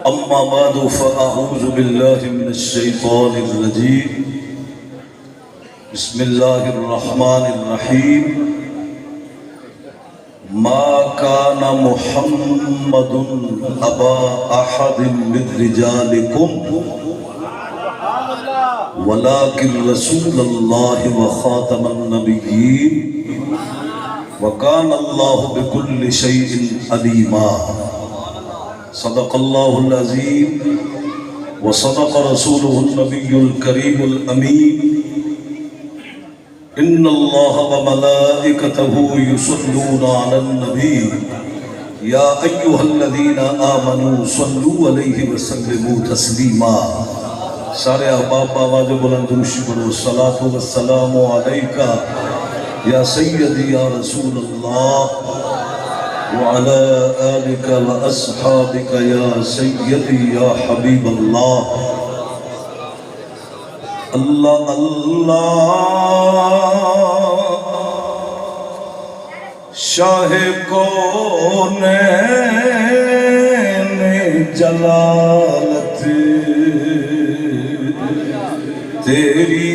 أما بعد فأعوذ بالله من الشيطان الرجيم بسم الله الرحمن الرحيم ما كان محمد أبا أحد من رجالكم ولكن رسول الله وخاتم النبيين وكان الله بكل شيء عليما صدق الله العظيم وصدق رسوله النبي الكريم الأمين إن الله وملائكته يصلون على النبي يا أيها الذين آمنوا صلوا عليه وسلموا تسليما سارے احباب آواز بلند شکر والصلاة والسلام علیکہ یا سیدی یا رسول اللہ وعلى آلك وأصحابك يا سيدي يا حبيب الله الله الله شاہ کونین جلالت تیری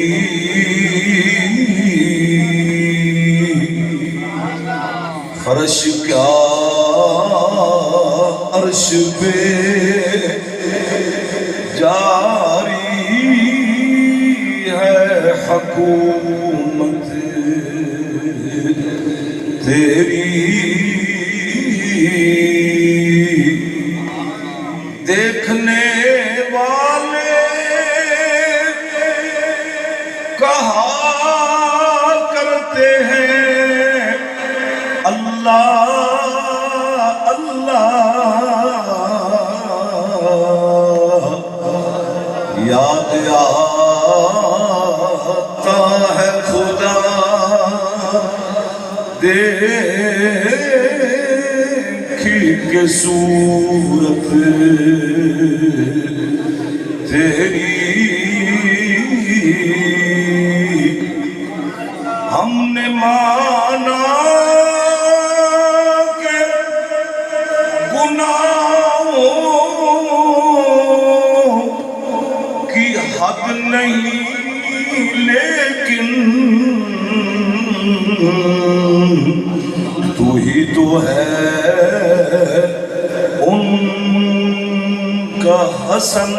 فرش کیا عرش پہ جاری ہے حکومت تیری دیکھنے والے کہا کرتے ہیں اللہ یاد آتا ہے خدا دیکھی کہ صورت تیری ہم نے مانا کہ گناہوں کی حد نہیں لیکن تو ہی تو ہے ان کا حسن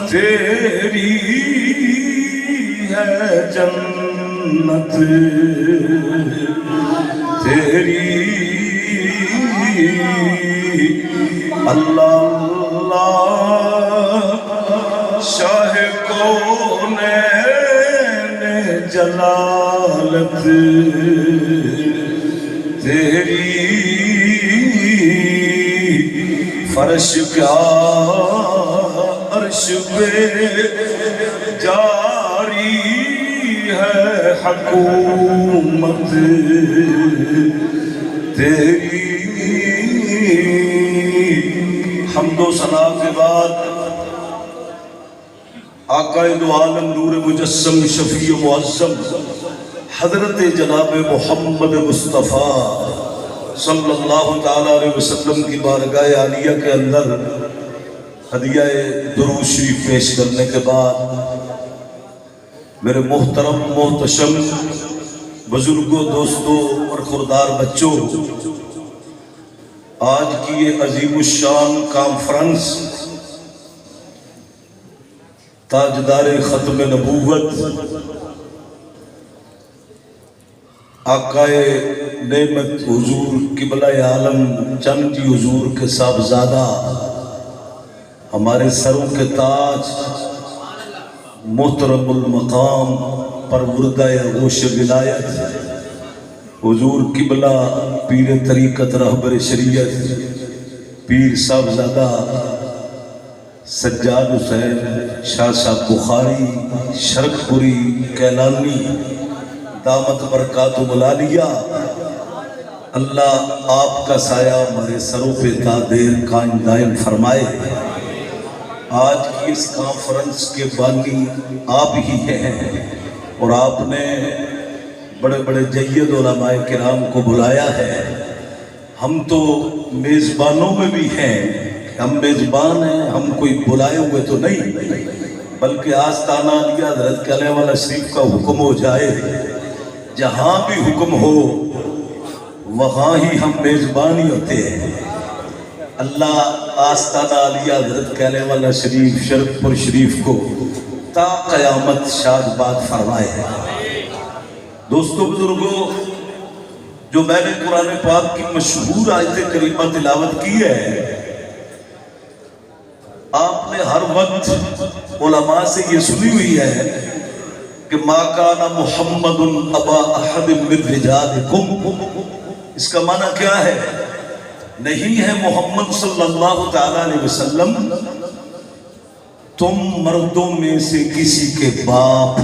تیری ہے جنت تیری اللہ اللہ شاہ کونین جلالت تیری فرش کیا عرش پہ جاری ہے حکومت تیری حمد و ثنا کے بعد آقا دو عالم نور مجسم شفیع معظم حضرت جناب محمد مصطفیٰ صلی اللہ تعالیٰ علیہ وسلم کی بارگاہ عالیہ کے اندر ہدیہ درود شریف پیش کرنے کے بعد میرے محترم محتشم بزرگوں دوستوں اور خردار بچوں آج کی یہ عظیم الشان کانفرنس تاجدار ختم نبوت آقائے نعمت حضور قبلہ عالم چند جی حضور کے صاحبزادہ ہمارے سروں کے تاج محترم المقام پروردہ غوث ولایت حضور قبلہ پیر طریقت رہبر شریعت پیر صاحبزادہ سجاد حسین شاہ صاحب بخاری شرک پوری کیلانی دامت برکات و ملالیہ اللہ آپ کا سایہ ہمارے سروں پہ تا دیر قائم دائم فرمائے آج کی اس کانفرنس کے بانی آپ ہی ہیں اور آپ نے بڑے بڑے جید علماء کرام کو بلایا ہے ہم تو میزبانوں میں بھی ہیں، ہم میزبان ہیں، ہم کوئی بلائے ہوئے تو نہیں، بلکہ آستانہ علیہ حضرت کہنے والا شریف کا حکم ہو جائے، جہاں بھی حکم ہو وہاں ہی ہم میزبان ہی ہوتے ہیں۔ اللہ آستانہ علیہ حضرت کہنے والا شریف شرف پور شریف کو تا قیامت شاد باد فرمائے۔ دوستو بزرگوں، جو میں نے قرآن پاک کی مشہور آیت کریمہ تلاوت کی ہے، آپ نے ہر وقت علماء سے یہ سنی ہوئی ہے کہ ما کان محمد ابا احد من رجالکم، اس کا معنی کیا ہے؟ نہیں ہے محمد صلی اللہ تعالیٰ علیہ وسلم تم مردوں میں سے کسی کے باپ،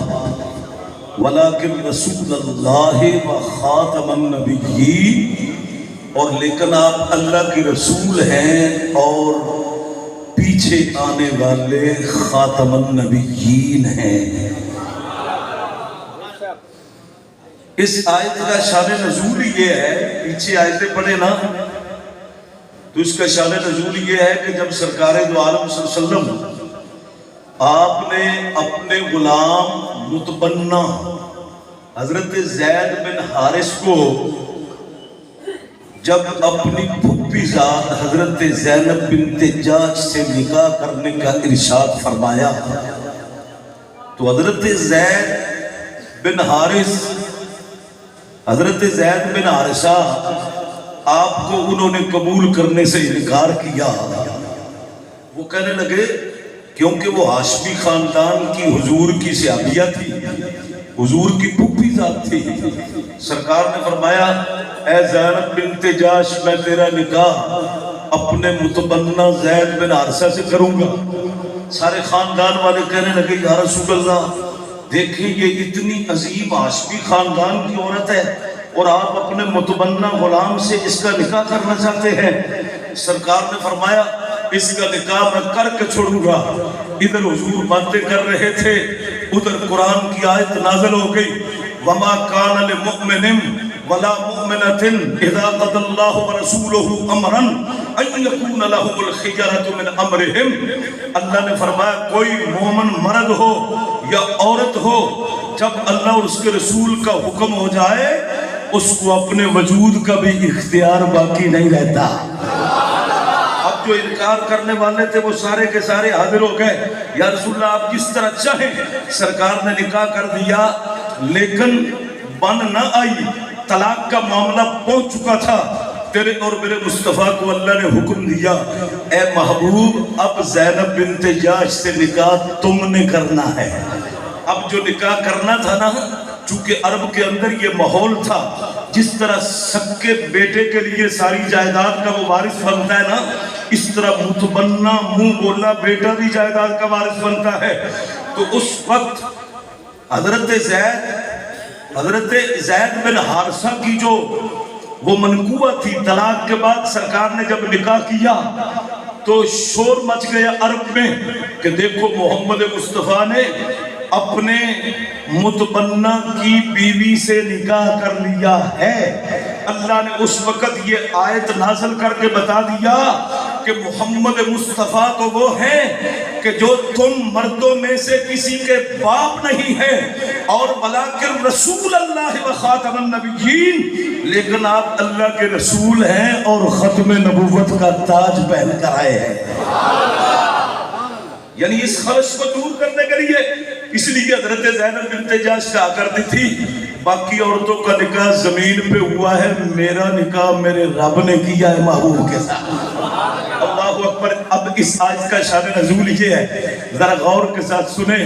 ولیکن رسول اللہ و خاتم النبیین، اور لیکن آپ اللہ کے رسول ہیں اور پیچھے آنے والے خاتم النبیین ہیں۔ اس آیت کا شان نزول یہ ہے، پیچھے آیتیں پڑھے نا تو اس کا شان نزول یہ ہے کہ جب سرکار دو عالم صلی اللہ علیہ وسلم آپ نے اپنے غلام متبنہ حضرت زید بن حارث کو جب اپنی پھپھی ذات حضرت زینب بنت جاش سے نکاح کرنے کا ارشاد فرمایا تو حضرت زید بن حارث حضرت زید بن حارثہ آپ کو انہوں نے قبول کرنے سے انکار کیا۔ وہ کہنے لگے کیونکہ وہ ہاشمی خاندان کی حضور کی صحابیہ تھی، حضور کی پھوپھی ذات تھی۔ سرکار نے فرمایا اے زینب بنت جاش، میں تیرا نکاح اپنے متبنہ زید بن حارثہ سے کروں گا۔ سارے خاندان والے کہنے لگے یا رسول اللہ، دیکھیں یہ اتنی عظیم ہاشمی خاندان کی عورت ہے اور آپ اپنے متبنہ غلام سے اس کا نکاح کرنا چاہتے ہیں۔ سرکار نے فرمایا اس کا نکاح میں کر کے چھوڑوں گا۔ ادھر حضور باتیں کر رہے تھے، ادھر قرآن کی آیت نازل ہو گئی وَمَا كَانَ لِمُؤْمِنٍ وَلَا مُؤْمِنَةٍ إِذَا قَضَى اللَّهُ وَرَسُولُهُ أَمْرًا أَن يَكُونَ لَهُمُ الْخِيَرَةُ مِنْ أَمْرِهِمْ۔ اللہ نے فرمایا کوئی مومن مرد ہو یا عورت ہو، جب اللہ اور اس کے رسول کا حکم ہو جائے اس کو اپنے وجود کا بھی اختیار باقی نہیں رہتا۔ اب جو انکار کرنے والے تھے وہ سارے کے سارے حاضر ہو گئے، یا رسول اللہ آپ جس طرح چاہیں۔ سرکار نے نکاح کر دیا لیکن بن نہ آئی، طلاق کا معاملہ پہنچ چکا تھا۔ تیرے اور میرے مصطفیٰ کو اللہ نے حکم دیا اے محبوب اب زینب بنت جاش سے نکاح تم نے کرنا ہے۔ اب جو نکاح کرنا تھا نا، چونکہ عرب کے اندر یہ ماحول تھا، جس طرح سکے بیٹے کے لیے ساری جائیداد کا وہ وارث بنتا ہے نا، اس طرح متبنہ منہ بولا بیٹا بھی جائیداد کا وارث بنتا ہے۔ تو اس وقت حضرت زید بن حارثہ کی جو وہ منقوبہ تھی، طلاق کے بعد سرکار نے جب نکاح کیا تو شور مچ گیا عرب میں کہ دیکھو محمد مصطفیٰ نے اپنے متبنہ کی بیوی سے نکاح کر لیا ہے۔ اللہ نے اس وقت یہ آیت نازل کر کے بتا دیا کہ محمد مصطفیٰ تو وہ ہیں کہ جو تم مردوں میں سے کسی کے باپ نہیں ہیں، اور ولیکن رسول اللہ و خاتم النبیین، لیکن آپ اللہ کے رسول ہیں اور ختم نبوت کا تاج پہن کر آئے ہیں۔ یعنی اس خرش کو دور کرنے کے لیے اس لیے حضرت زینب بنت جاش کہا کرتی تھی باقی عورتوں کا نکاح زمین پہ ہوا ہے، میرا نکاح میرے رب نے کیا ہے محبوب کے ساتھ۔ اللہ اکبر۔ اب اس آیت کا شان نزول یہ ہے، ذرا غور کے ساتھ سنیں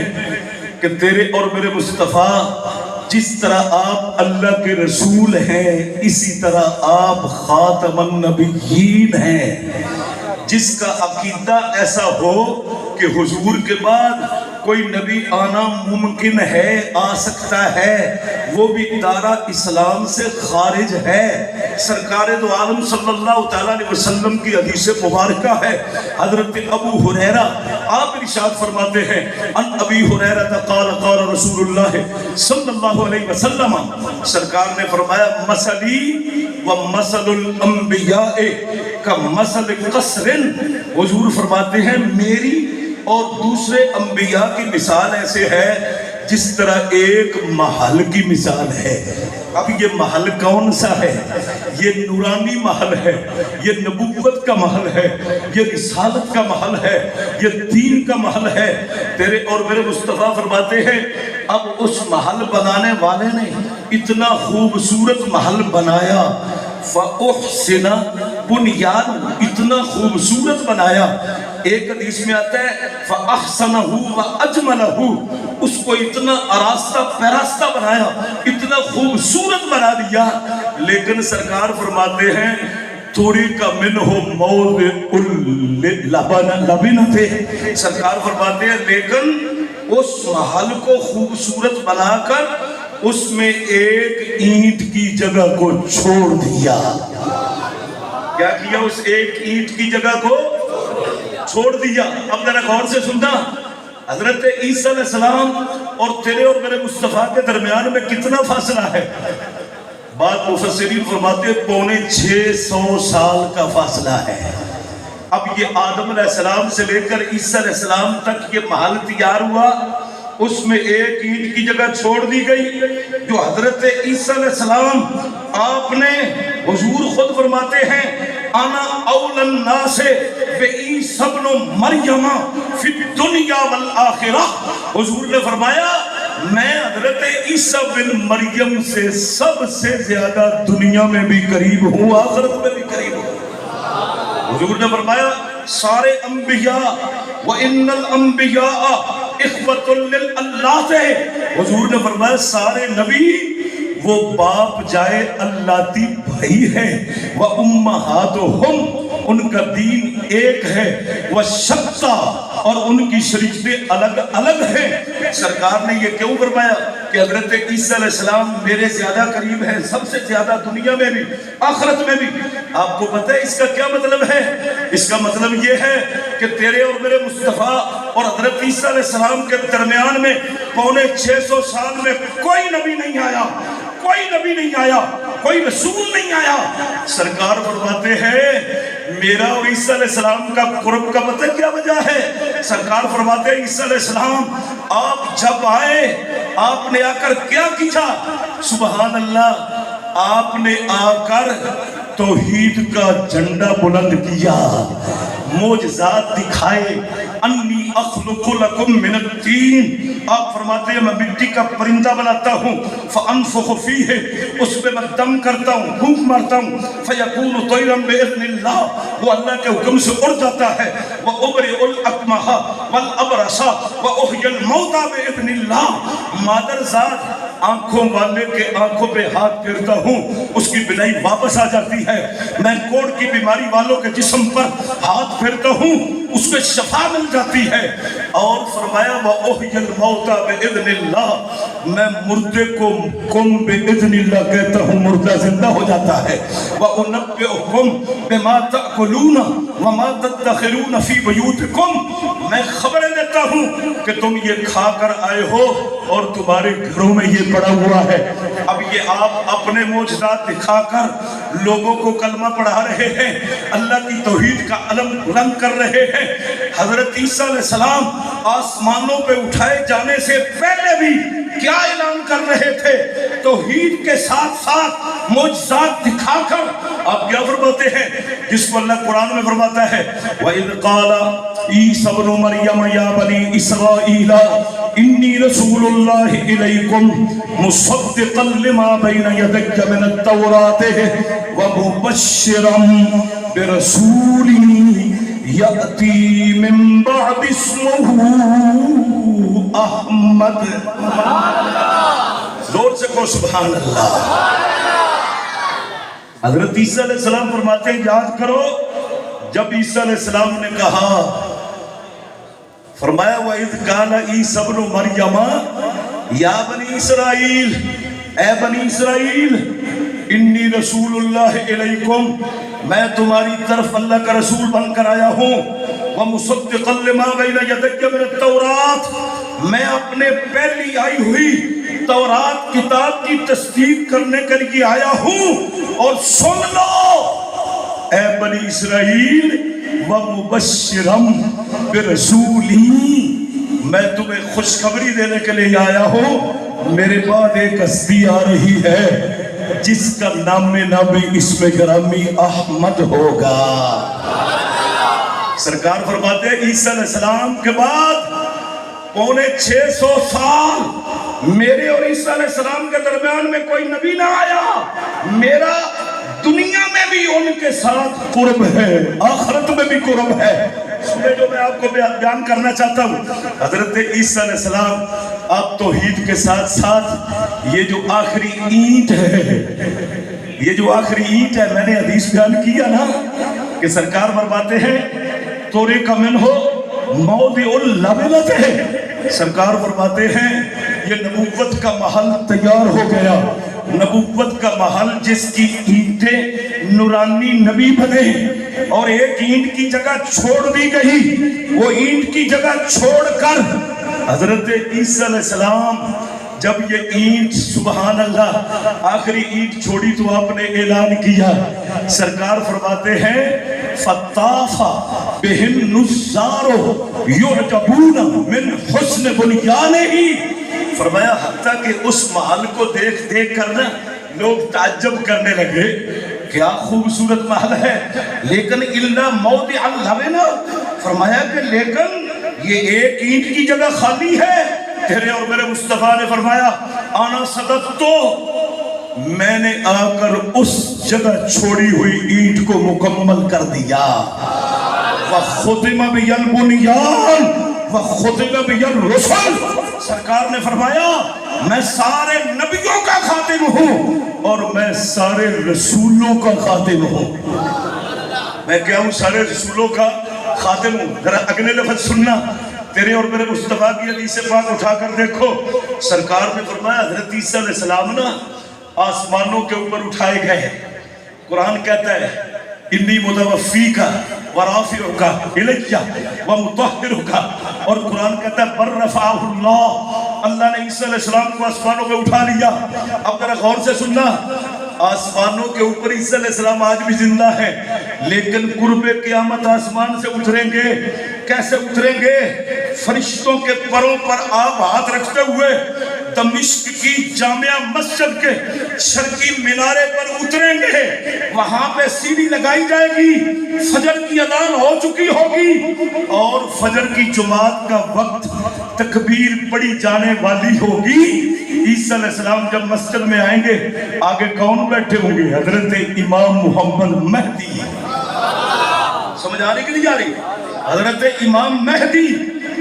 کہ تیرے اور میرے مصطفیٰ جس طرح آپ اللہ کے رسول ہیں اسی طرح آپ خاتم النبیین ہیں۔ جس کا عقیدہ ایسا ہو کہ حضور کے بعد کوئی نبی آنا ممکن ہے، آ سکتا ہے، وہ بھی دارہ اسلام سے خارج ہے۔ سرکار دو عالم صلی اللہ تعالیٰ علیہ وسلم کی حدیث مبارکہ ہے، حضرت ابو ہریرہ آپ ارشاد فرماتے ہیں، ان ابی ہریرہ قال قال رسول اللہ صلی اللہ علیہ وسلم، سرکار نے فرمایا مثلی و مثل الانبیاء کا مثل قصر، حضور فرماتے ہیں میری اور دوسرے انبیاء کی مثال ایسے ہے جس طرح ایک محل کی مثال ہے۔ اب یہ محل کون سا ہے؟ یہ نورانی محل ہے، یہ نبوت کا محل ہے، یہ رسالت کا محل ہے، یہ دین کا محل ہے۔ تیرے اور میرے مصطفیٰ فرماتے ہیں اب اس محل بنانے والے نے اتنا خوبصورت محل بنایا، فَأُحْسِنَ بُنْيَانُ، اتنا خوبصورت بنایا۔ ایک حدیث میں آتا ہے فَأَحْسَنَهُ وَأَجْمَلَهُ، اس کو اتنا آراستہ پیراستہ بنایا، اتنا خوبصورت بنا دیا، لیکن سرکار فرماتے ہیں تُرِكَ مِنْهُ مَوْضِعُ اللَّبِنَةِ، سرکار فرماتے ہیں لیکن اس محل کو خوبصورت بنا کر اس میں ایک اینٹ کی جگہ کو چھوڑ دیا۔ کیا کیا؟ اس ایک اینٹ کی جگہ کو چھوڑ دیا۔ اب ذرا غور سے سننا، حضرت عیسیٰ علیہ السلام اور تیرے اور میرے مصطفیٰ کے درمیان میں کتنا فاصلہ ہے؟ بعض مفسرین فرماتے ہیں 650 سال کا فاصلہ ہے۔ اب یہ آدم علیہ السلام سے لے کر عیسیٰ علیہ السلام تک یہ محل تیار ہوا، اس میں ایک اینٹ کی جگہ چھوڑ دی گئی جو حضرت عیسیٰ علیہ السلام آپ نے، حضور خود فرماتے ہیں انا اول الناس بعیسی ابن مریم فی الدنیا والآخرہ، حضور نے فرمایا میں حضرت عیسیٰ بن مریم سے سب سے زیادہ دنیا میں بھی قریب ہوں، آخرت میں بھی قریب ہوں۔ حضور نے فرمایا سارے انبیاء وَإِنَّ الْأَنْبِيَاءَ اِخْوَةٌ لِلْأَلَّاتِ، حضور نے فرمایا سارے نبی وہ باپ جائے اللہتی بھائی ہیں، وَأُمَّهَاتُهُمْ ان کا دین ایک ہے، وَشَتَّى اور ان کی شریعتیں الگ الگ ہیں۔ سرکار نے یہ کیوں فرمایا کہ حضرت عیسیٰ علیہ السلام میرے زیادہ قریب ہیں، سب سے زیادہ دنیا میں بھی آخرت میں بھی۔ آپ کو پتہ ہے اس کا کیا مطلب ہے؟ اس کا مطلب یہ ہے کہ تیرے اور میرے مصطفیٰ اور حضرت عیسیٰ علیہ السلام کے درمیان میں 650 سال میں کوئی نبی نہیں آیا، کوئی نبی نہیں آیا، کوئی رسول نہیں آیا۔ سرکار فرماتے ہیں میرا اور عیسیٰ علیہ السلام کا قرب کا پتہ کیا وجہ ہے؟ سرکار فرماتے ہیں عیسیٰ علیہ السلام آپ جب آئے آپ نے آ کر کیا کیا؟ سبحان اللہ، آپ نے آ کر توحید کا جھنڈا بلند کیا، معجزات دکھائے، انی اخلق لکم من الطین، آپ فرماتے ہیں میں مٹی کا پرندہ بناتا ہوں، فانفخ فیہ، اس پہ میں دم کرتا ہوں، پھونک مارتا ہوں، فیکون طیرا باذن اللہ، وہ اللہ کے حکم سے اڑ جاتا ہے، وابرئ الاکمہ والابرص واحیی الموتى باذن اللہ، مادر ذات آنکھوں والے کے آنکھوں پہ ہاتھ پھیرتا ہوں، اس کی بینائی واپس آ جاتی ہے، میں کوڑ کی بیماری والوں کے جسم پر ہاتھ پھیرتا ہوں، اس کو شفا مل جاتی ہے۔ اور فرمایا وَأُحْيِي الْمَوْتَى بِإِذْنِ اللَّهِ، میں مردے کو کم بِإِذْنِ اللہ کہتا ہوں، مردہ زندہ ہو جاتا ہے۔ وَأُنَبِّئُكُمْ بِمَا تَأْكُلُونَ وَمَا تَدَّخِرُونَ فِي بُيُوتِكُمْ، میں خبریں دیتا ہوں کہ تم یہ کھا کر آئے ہو اور تمہارے گھروں میں یہ پڑا ہوا ہے۔ اب یہ آپ اپنے معجزات دکھا کر لوگوں کو کلمہ پڑھا رہے ہیں، اللہ کی توحید کا علم بلند کر رہے ہیں۔ حضرت عیسیٰ علیہ السلام آسمانوں پہ اٹھائے جانے سے پہلے بھی کیا اعلان کر رہے تھے؟ توحید کے ساتھ ساتھ معجزات دکھا کر آپ کیا فرماتے ہیں؟ جس کو اللہ قرآن میں فرماتا ہے وَإِذْ قَالَ عِيسَى ابْنُ مَرْيَمَ يَا بَنِي إِسْرَائِيلَ إِنِّي رَسُولُ اللَّهِ إِلَيْكُمْ مُصَدِّقًا لِمَا بَيْنَ يَدَيَّ مِنَ التَّوْرَاةِ وَمُبَشِّرًا بِرَسُولٍ یأتی من بعد اسمہ احمد، زور سے کہو سبحان اللہ۔ حضرت عیسیٰ علیہ السلام فرماتے ہیں یاد کرو جب عیسیٰ علیہ السلام نے کہا فرمایا وَإِذْ قَالَ عِيسَى ابْنُ مَرْيَمَ یا بنی اسرائیل، اے بنی اسرائیل، انی رسول اللہ علیکم، میں تمہاری طرف اللہ کا رسول بن کر آیا ہوں، وَمُصَدِّقًا لِمَا بَيْنَ يَدَيَّ مِنَ التَّوْرَاةِ، میں اپنے پہلی آئی ہوئی تورات کتاب کی تصدیق کرنے کے لیے آیا ہوں۔ اور سن لو اے بنی اسرائیل، وَمُبَشِّرًا بِرَسُولٍ، میں تمہیں خوشخبری دینے کے لیے آیا ہوں، میرے بعد ایک ہستی آ رہی ہے جس کا نام نبی اسم گرامی احمد ہوگا۔ سرکار فرماتے ہیں عیسیٰ علیہ السلام کے بعد 650 سال میرے اور عیسیٰ علیہ السلام کے درمیان میں کوئی نبی نہ آیا، میرا دنیا میں بھی ان کے ساتھ قرب ہے، آخرت میں بھی قرب ہے۔ سنیں جو میں آپ کو بیان کرنا چاہتا ہوں، حضرت عیسیٰ علیہ السلام آپ توحید کے ساتھ ساتھ یہ جو آخری اینٹ ہے، یہ جو آخری اینٹ ہے، میں نے حدیث بیان کیا نا کہ سرکار فرماتے ہیں تورے کا من ہو موضع اللبنت ہے، سرکار فرماتے ہیں یہ نبوت کا محل تیار ہو گیا، نبوت کا محل جس کی اینٹیں نورانی نبی بنے، اور ایک اینٹ کی جگہ چھوڑ دی گئی، وہ اینٹ کی جگہ چھوڑ کر حضرت عیسیٰ علیہ السلام جب یہ اینٹ سبحان اللہ آخری اینٹ چھوڑی تو آپ نے اعلان کیا، سرکار فرماتے ہیں فَطَّافَ بِهِمْ نُزَّارُ يُعْجَبُونَ مِنْ حُسْنِ بُنْيَانِهِ، فرمایا حتیٰ کہ اس محل کو دیکھ دیکھ کر نا لوگ تعجب کرنے لگے، کیا خوبصورت محل ہے، لیکن اِلَّا مَوْضِعَ اللَّبِنَ، فرمایا کہ لیکن یہ ایک اینٹ کی جگہ خالی ہے۔ تیرے اور میرے مصطفیٰ نے فرمایا آنا صدقتو، میں نے آ کر اس جگہ چھوڑی ہوئی اینٹ کو مکمل کر دیا۔ وَخُتِمَ بِيَ الْبُنْيَانِ وَخُتِمَ بِيَ الرُّسُلِ، سرکار نے فرمایا میں سارے نبیوں کا خاتم ہوں اور میں سارے رسولوں کا خاتم ہوں۔ میں کیا ہوں؟ سارے رسولوں کا خاتم ہوں۔ ذرا اگلے لفظ سننا، تیرے اور میرے مصطفیٰ کی حدیث پاک اٹھا کر دیکھو، سرکار نے فرمایا حضرت عیسیٰ علیہ السلام نا آسمانوں کے اوپر اٹھائے گئے، قرآن کہتا ہے انی متوفیک ورافعک الیہ ومطہرک، اور قرآن کہتا ہے بل رفعہ اللہ، اللہ نے عیسیٰ علیہ السلام کو آسمانوں پہ اٹھا لیا۔ اب ذرا غور سے سننا، آسمانوں کے اوپر عیسیٰ علیہ السلام آج بھی زندہ ہے، لیکن قرب قیامت آسمان سے اتریں گے۔ کیسے اتریں گے؟ فرشتوں کے پروں پر آپ ہاتھ رکھتے ہوئے دمشق کی جامعہ مسجد کے شرقی مینارے پر اتریں گے، وہاں پہ سیڑھی لگائی جائے گی، فجر کی اذان ہو چکی ہوگی اور فجر کی جماعت کا وقت تکبیر پڑھی جانے والی ہوگی۔ عیسیٰ علیہ السلام جب مسجد میں آئیں گے، آگے کون بیٹھے ہوں گے؟ حضرت امام محمد مہدی۔ سمجھ آ رہی کہ نہیں جا رہی؟ حضرت امام مہدی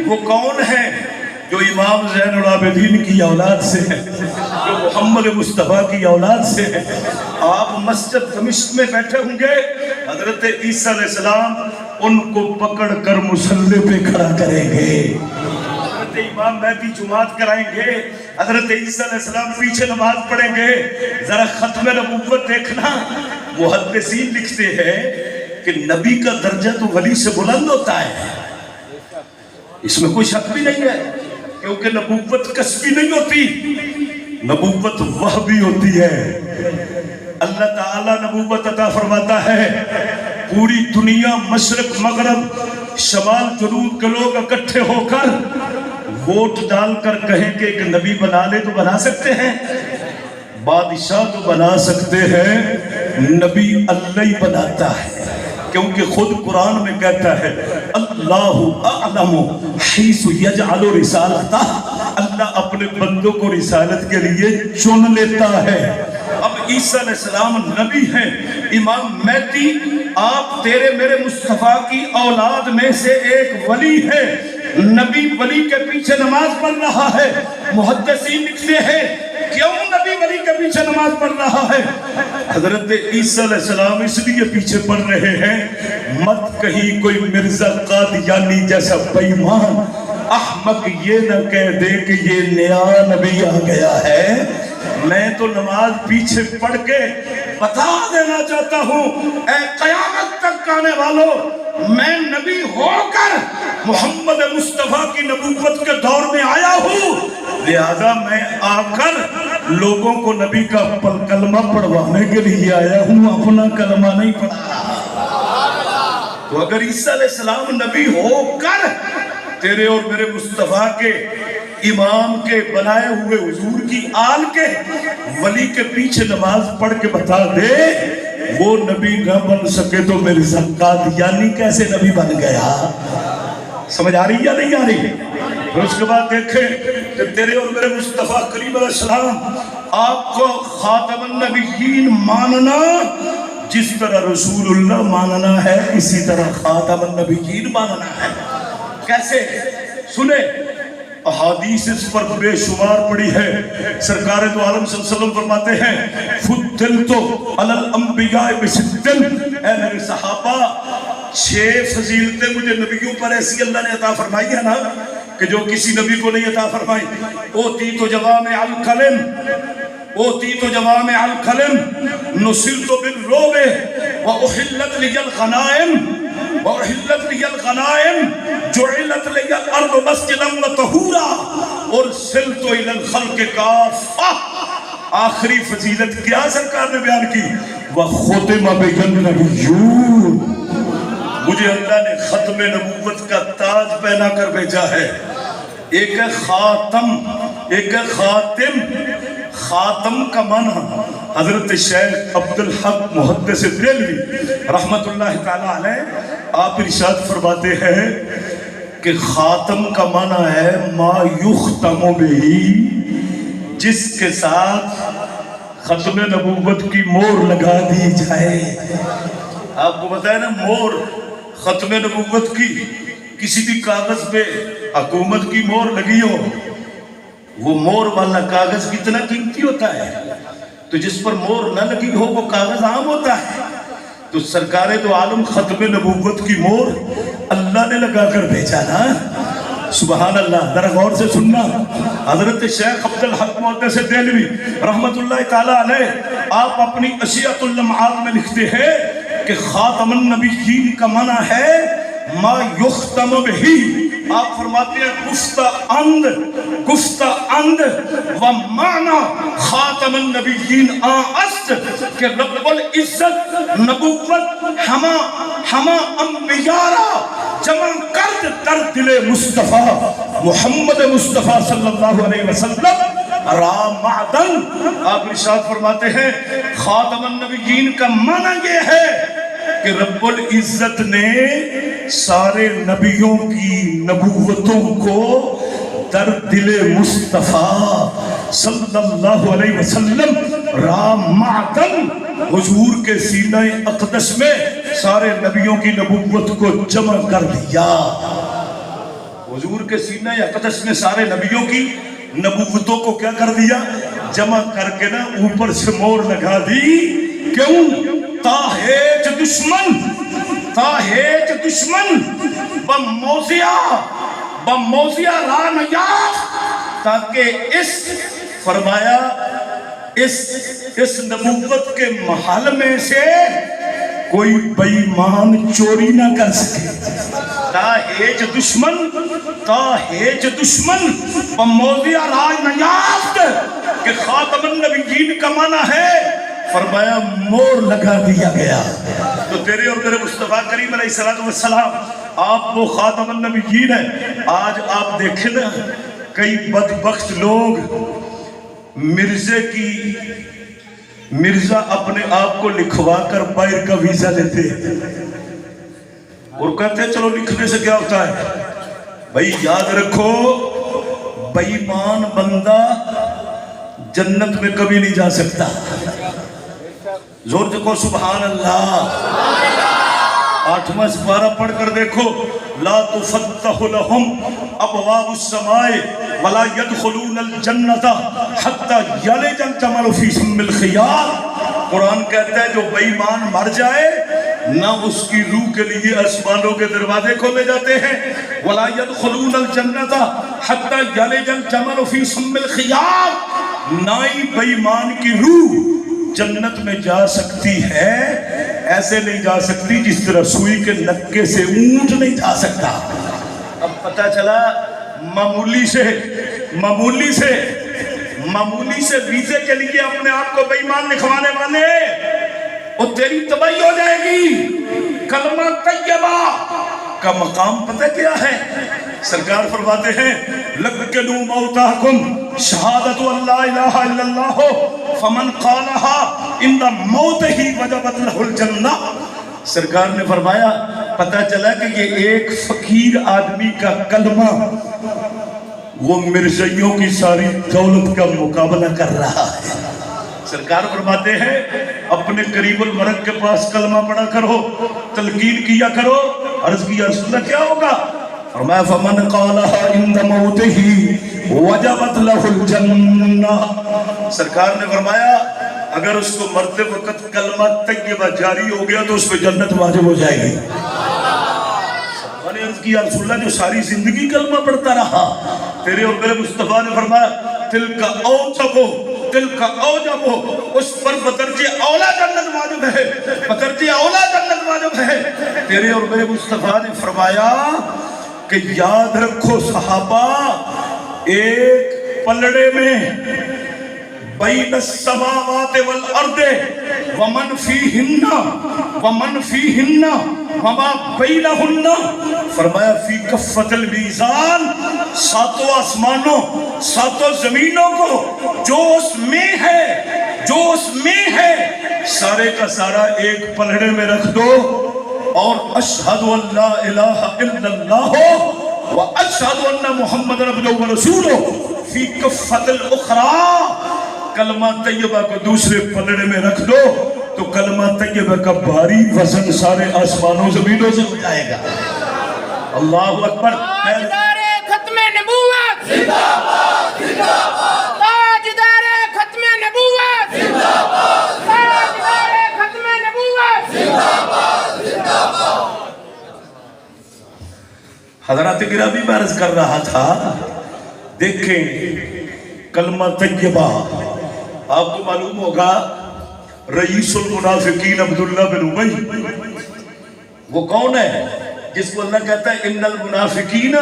وہ کون ہے؟ جو امام زین العابدین کی اولاد سے ہے، جو محمد مصطفیٰ کی اولاد سے ہے۔ آپ مسجد دمشق میں بیٹھے ہوں گے، حضرت عیسیٰ علیہ السلام ان کو پکڑ کر مصلی پہ کھڑا کریں گے، حضرت امام مہدی جماعت کرائیں گے، حضرت عیسیٰ علیہ السلام پیچھے نماز پڑھیں گے۔ ذرا ختم نبوت دیکھنا، محدثین لکھتے ہیں کہ نبی کا درجہ تو ولی سے بلند ہوتا ہے، اس میں کوئی شک بھی نہیں ہے، کیونکہ نبوت کسبی نہیں ہوتی، نبوت وحبی ہوتی ہے۔ اللہ تعالیٰ نبوت عطا فرماتا ہے، پوری دنیا مشرق مغرب شمال جنوب کے لوگ اکٹھے ہو کر ووٹ ڈال کر کہیں کہ ایک نبی بنا لے تو بنا سکتے ہیں، بادشاہ تو بنا سکتے ہیں، نبی اللہ ہی بناتا ہے، کیونکہ خود قرآن میں کہتا ہے اللہ اعلم حیث یجعل رسالتہ، اللہ اپنے بندوں کو رسالت کے لیے چن لیتا ہے۔ اب عیسیٰ علیہ السلام نبی ہیں، امام مہدی آپ تیرے میرے مصطفیٰ کی اولاد میں سے ایک ولی ہے، نبی ولی کے پیچھے نماز پڑھ رہا ہے۔ محدثین لکھتے ہیں کیوں نبی ولی کے پیچھے نماز پڑھ رہا ہے؟ حضرت عیسیٰ علیہ السلام اس لیے پیچھے پڑھ رہے ہیں، مت کہیں کوئی مرزا قادیانی جیسا بے ایمان احمق یہ نہ کہہ دے کہ یہ نیا نبی آ گیا ہے۔ میں تو نماز پیچھے پڑھ کے بتا دینا چاہتا ہوں، اے قیامت تک آنے والوں، میں نبی ہو کر محمد مصطفیٰ کی نبوت کے دور میں آیا ہوں، لہذا میں آ کر لوگوں کو نبی کا کلمہ پڑھوانے کے لیے آیا ہوں، اپنا کلمہ نہیں پڑھا رہا۔ تو اگر عیسیٰ علیہ السلام نبی ہو کر تیرے اور میرے مصطفیٰ کے امام کے بنائے ہوئے حضور کی آل کے ولی کے پیچھے نماز پڑھ کے بتا دے وہ نبی نہ بن سکے تو میری زکات یعنی کیسے نبی بن گیا؟ سمجھ آ رہی یا نہیں آ رہی؟ پھر اس کے بعد دیکھیں کہ تیرے اور میرے مصطفیٰ کریم علیہ السلام آپ کو خاتم النبیین ماننا جس طرح رسول اللہ ماننا ہے اسی طرح خاتم النبیین ماننا ہے۔ کیسے؟ سنیں، احادیث اس پر بے شمار پڑی ہے۔ سرکار دو عالم صلی اللہ علیہ وسلم فرماتے ہیں فضلتو علی الانبیاء بست، اے میرے صحابہ 6 فضیلتیں مجھے نبیوں پر ایسی اللہ نے عطا فرمائی ہے نا کہ جو کسی نبی کو نہیں عطا فرمائی۔ اوتیت جوامع الکلم، اوتیت جوامع الکلم، نصرت بالرعب واحلت لی الغنائم، وَأُحِلَّتْ لِيَ الْغَنَائِمُ جُعِلَتْ لِيَ الْأَرْضُ مَسْجِدًا وَطَهُورًا أُرْسِلْتُ إِلَى الْخَلْقِ كَافَّةً۔ آخری فضیلت کیا سرکار نے بیان کی؟ وَخُتِمَ بِهِ النَّبِيُّونَ، مجھے اللہ نے ختم نبوت کا تاج پہنا کر بھیجا ہے۔ ایک ہے خاتم، ایک ہے خاتم۔ خاتم کا معنی حضرت شیخ عبدالحق محدث دہلوی رحمت اللہ تعالیٰ علیہ آپ ارشاد فرماتے ہیں کہ خاتم کا معنی ہے ما یختم بہ، جس کے ساتھ ختم نبوت کی مور لگا دی جائے۔ آپ کو بتائے نا مور ختم نبوت کی، کسی بھی کاغذ پہ حکومت کی مور لگی ہو، وہ مور والا کاغذ کتنا قیمتی ہوتا ہے، تو جس پر مور نہ لگی ہو وہ کاغذ عام ہوتا ہے۔ تو سرکار دو عالم ختم نبوت کی مور اللہ نے لگا کر بھیجا نا، سبحان اللہ۔ ذرا غور سے سننا، حضرت شیخ عبدالحق محدث دہلوی رحمت اللہ تعالیٰ علیہ آپ اپنی اشیاء اللمعات میں لکھتے ہیں کہ خاتم النبیین کا معنی ہے ما یختم بہ۔ آپ فرماتے ہیں گفتہ اند و معنی خاتم النبیین آست کہ رب العزت نبوت ہما انبیارا جمع کرد در دل مصطفیٰ محمد مصطفیٰ صلی اللہ علیہ وسلم را معدن۔ آپ ارشاد فرماتے ہیں خاتم النبیین کا معنی یہ ہے کہ رب العزت نے سارے نبیوں کی نبوتوں کو در دل مصطفیٰ صلی اللہ علیہ وسلم را معدن، حضور کے سینہ اقدس میں سارے نبیوں کی نبوت کو جمع کر دیا۔ حضور کے سینہ اقدس میں سارے نبیوں کی نبوتوں کو کیا کر دیا؟ جمع کر کے نا اوپر سے مور لگا دی۔ کیوں؟ تاہیج دشمن بموزیہ ران یافت، تاکہ فرمایا اس نبوت کے محل میں سے کوئی بے ایمان چوری نہ کر سکے۔ تاہیج دشمن بموزیہ ران یافت کہ خاتم النبیین کا معنی ہے فرمایا مور لگا دیا گیا۔ تو تیرے اور میرے مصطفیٰ کریم علیہ السلام آپ وہ خاتم النبیین ہیں۔ آج آپ دیکھیں نا کئی بدبخت لوگ مرزا اپنے آپ کو لکھوا کر باہر کا ویزا لیتے ہیں اور کہتے ہیں چلو لکھنے سے کیا ہوتا ہے۔ بھائی یاد رکھو بے ایمان بندہ جنت میں کبھی نہیں جا سکتا۔ زور دیکھو سبحان اللہ۔ 8واں سپارہ پڑھ کر دیکھو، لا تفتح لهم ابواب السماء ولا يدخلون الجنة حتى يلج الجمل في سم الخياط۔ قرآن کہتا ہے جو بے ایمان مر جائے نہ اس کی روح کے لیے آسمانوں کے دروازے کھولے جاتے ہیں ولا يدخلون الجنة حتى يلج الجمل في سم الخياط، نہ ہی بے ایمان کی روح جنت میں جا سکتی ہے، ایسے نہیں جا سکتی جس طرح سوئی کے نکے سے اونٹ نہیں جا سکتا۔ اب پتہ چلا معمولی سے ویزے کے لیے اپنے آپ کو بے ایمان لکھوانے والے وہ تیری تباہی ہو جائے گی۔ کلمہ طیبہ کا مقام پتہ کیا ہے؟ سرکار فرماتے ہیں لَقِّنُوا مَوْتَاكُمْ شَهَادَةُ أَن لَا إِلَٰهَ إِلَّا اللَّهُ فَمَنْ قَالَهَا عِنْدَ مَوْتِهِ وَجَبَتْ لَهُ الْجَنَّةُ۔ سرکار نے فرمایا پتہ چلا کہ یہ ایک فقیر آدمی کا کلمہ وہ مرزائیوں کی ساری دولت کا مقابلہ کر رہا ہے۔ سرکار فرماتے ہیں اپنے قریب المرگ کے پاس کلمہ پڑھا کرو، تلقین کیا کرو۔ عرض کیا رسول اللہ کیا ہوگا؟ فرمایا فَمَنْ قَالَهَا عِنْدَ مَوْتِهِ وَجَبَتْ لَهُ الْجَنَّةُ۔ سرکار نے فرمایا اگر اس کو مرتے وقت کلمہ طیبہ جاری ہو گیا تو اس پہ جنت واجب ہو جائے گی۔ میں نے عرض کیا رسول اللہ جو ساری زندگی کلمہ پڑھتا رہا، تیرے اور میرے مصطفیٰ نے فرمایا تِلْكَ أَوْجَبُ، اس پر بدرجہ اولا جنت واجب ہے، بدرجہ اولا جنت واجب ہے۔ تیرے اور میرے مصطفیٰ نے فرمایا کہ یاد رکھو صحابہ، ایک پلڑے میں بین السماوات والارض ومن فیہن وما بینہن، فرمایا فی کفۃ المیزان، ساتوں آسمانوں ساتوں زمینوں کو جو اس میں ہے سارے کا سارا ایک پلڑے میں رکھ دو، اور اشہد ان لا الہ الا اللہ واشہد ان محمد عبدہ ورسولہ فی کفۃ الاخری، کلمہ طیبہ کو دوسرے پلڑے میں رکھ دو تو کلمہ طیبہ کا بھاری وزن سارے آسمانوں زمینوں سے ہو جائے گا۔ اللہ اکبر۔ تاجدار ختم نبوت زندہ باد، زندہ باد، تاجدار ختم نبوت زندہ باد، تاجدار ختم نبوت زندہ باد، زندہ باد۔ حضرات گرامی میں عرض کر رہا تھا، دیکھیں کلمہ طیبہ آپ کو معلوم ہوگا رئیس المنافقین عبداللہ بن ابی وہ کون ہے جس کو اللہ کہتا ہے ان المنافقین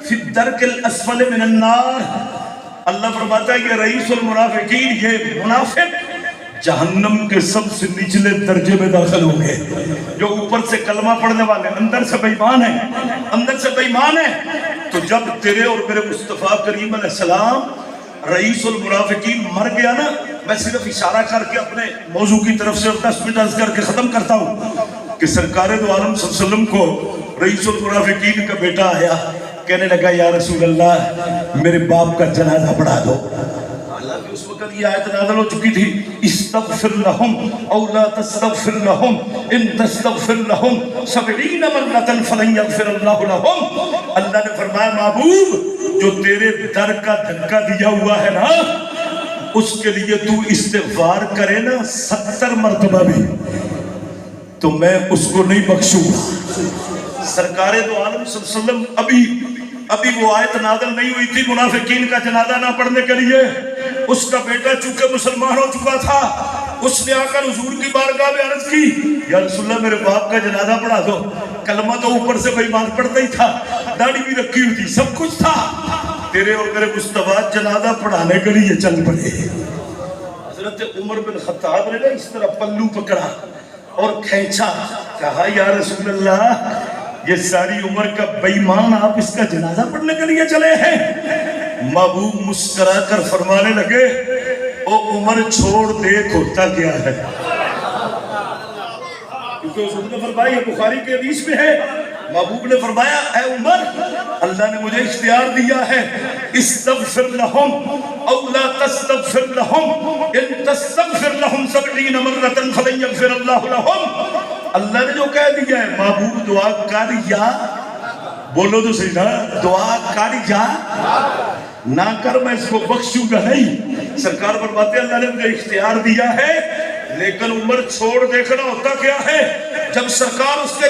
فی الدرک الاسفل من النار؟ اللہ فرماتا ہے کہ رئیس المنافقین یہ منافق جہنم کے سب سے نچلے درجے میں داخل ہوں گے۔ جو اوپر سے کلمہ پڑھنے والے اندر سے بے ایمان ہیں، تو جب تیرے اور میرے مصطفیٰ کریم علیہ السلام رئیس المنافقین مر گیا نا، میں صرف اشارہ کر کے اپنے موضوع کی طرف سے 10 منٹ عرض کر کے ختم کرتا ہوں کہ سرکار دو عالم صلی اللہ علیہ وسلم کو رئیس المنافقین کا بیٹا آیا، کہنے لگا یا رسول اللہ میرے باپ کا جنازہ پڑھا دو۔ حالانکہ اس وقت یہ آیت نازل ہو چکی تھی استغفر لہم او لا تستغفر لہم ان تستغفر لہم 70 مرۃ فلن یغفر اللہ لہم۔ اللہ نے فرمایا محبوب جو تیرے در کا دھکا دیا ہوا ہے نا اس کے لیے تو استغفار کرے نا 70 مرتبہ بھی تو میں اس کو نہیں بخشوں گا۔ سرکار دو عالم صلی اللہ علیہ وسلم ابھی وہ آیت نازل نہیں ہوئی تھی منافقین کا جنازہ نہ پڑھنے کے لیے۔ اس کا بیٹا چونکہ مسلمان ہو چکا تھا، اس نے آ کر حضور کی بارگاہ میں عرض کی یا رسول اللہ میرے باپ کا جنازہ پڑھا دو۔ کلمہ تو اوپر سے بے ایمان پڑھتا ہی تھا، داڑھی بھی رکھی ہوئی تھی، سب کچھ تھا۔ تیرے اور میرے مصطفیٰ جنازہ پڑھانے کے لیے چل پڑے۔ حضرت عمر بن خطاب نے اس طرح پلو پکڑا اور کھینچا، کہا یا رسول اللہ یہ ساری عمر کا بے ایمان آپ اس کا جنازہ پڑھنے کے لیے چلے ہیں؟ محبوب مسکرا کر فرمانے لگے او عمر چھوڑ دیکھ ہوتا کیا ہے، کیونکہ اس نے فرمایا یہ بخاری کے حدیث میں ہے، محبوب نے فرمایا اے عمر اللہ نے مجھے اختیار دیا ہے استغفر لہم او لا تستغفر لہم ان تستغفر لہم 70 مرۃ فلن یغفر اللہ لہم۔ اللہ نے جو کہہ دیا ہے محبوب دعا کر یا بولو تو صحیح نا، دعا کر یا نہ کر میں اس کو بخشوں گا نہیں۔ سرکار فرماتے اللہ نے مجھے اختیار دیا ہے، لیکن عمر چھوڑ دیکھنا ہوتا کیا ہے۔ جب سرکار اس کے